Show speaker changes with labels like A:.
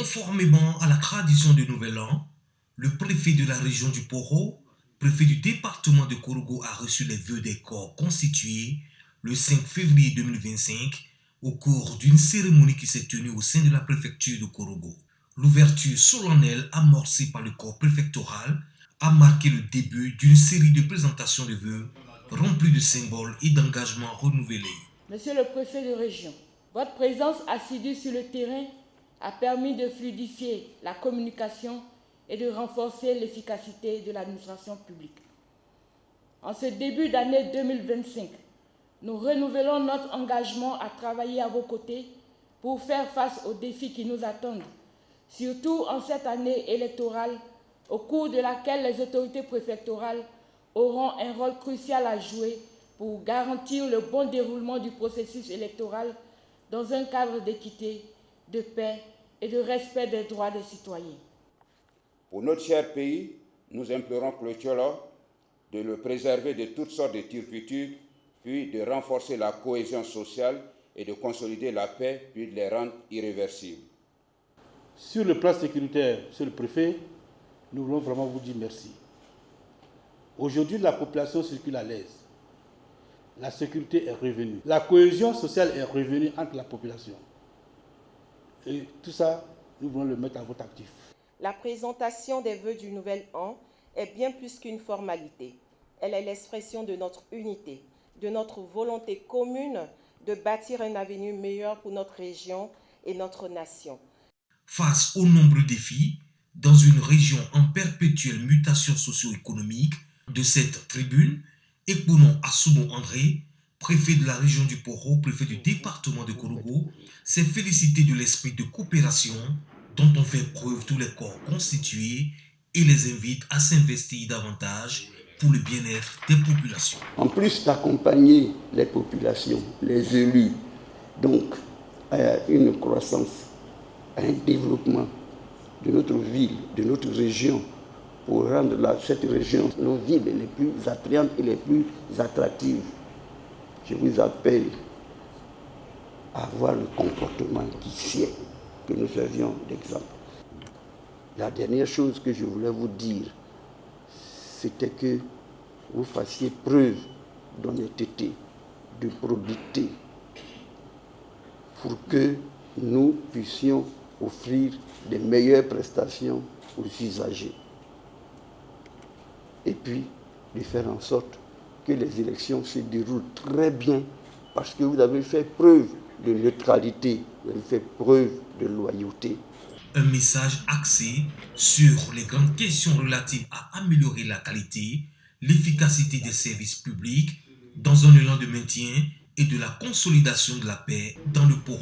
A: Conformément à la tradition du Nouvel An, le préfet de la région du Poro, préfet du département de Korogo, a reçu les vœux des corps constitués le 5 février 2025 au cours d'une cérémonie qui s'est tenue au sein de la préfecture de Korogo. L'ouverture solennelle amorcée par le corps préfectoral a marqué le début d'une série de présentations de vœux remplis de symboles et d'engagements renouvelés.
B: Monsieur le préfet de région, votre présence assidue sur le terrain a permis de fluidifier la communication et de renforcer l'efficacité de l'administration publique. En ce début d'année 2025, nous renouvelons notre engagement à travailler à vos côtés pour faire face aux défis qui nous attendent, surtout en cette année électorale, au cours de laquelle les autorités préfectorales auront un rôle crucial à jouer pour garantir le bon déroulement du processus électoral dans un cadre d'équité, de paix et de respect des droits des citoyens.
C: Pour notre cher pays, nous implorons Clocholo de le préserver de toutes sortes de turpitudes, puis de renforcer la cohésion sociale et de consolider la paix, puis de les rendre irréversibles.
D: Sur le plan sécuritaire, Monsieur le Préfet, nous voulons vraiment vous dire merci. Aujourd'hui, la population circule à l'aise. La sécurité est revenue. La cohésion sociale est revenue entre la population. Et tout ça, nous voulons le mettre à votre actif.
E: La présentation des vœux du Nouvel An est bien plus qu'une formalité. Elle est l'expression de notre unité, de notre volonté commune de bâtir un avenir meilleur pour notre région et notre nation.
A: Face aux nombreux défis, dans une région en perpétuelle mutation socio-économique, de cette tribune, écoutons Asumo André, préfet de la région du Poro, préfet du département de Korogo, s'est félicité de l'esprit de coopération dont ont fait preuve tous les corps constitués et les invite à s'investir davantage pour le bien-être des populations.
F: En plus d'accompagner les populations, les élus, donc à une croissance, à un développement de notre ville, de notre région, pour rendre cette région, nos villes les plus attrayantes et les plus attractives. Je vous appelle à avoir le comportement qui sied, que nous servions d'exemple. La dernière chose que je voulais vous dire, c'était que vous fassiez preuve d'honnêteté, de probité, pour que nous puissions offrir des meilleures prestations aux usagers. Et puis, de faire en sorte que les élections se déroulent très bien, parce que vous avez fait preuve de neutralité, vous avez fait preuve de loyauté.
A: Un message axé sur les grandes questions relatives à améliorer la qualité, l'efficacité des services publics dans un élan de maintien et de la consolidation de la paix dans le Poro.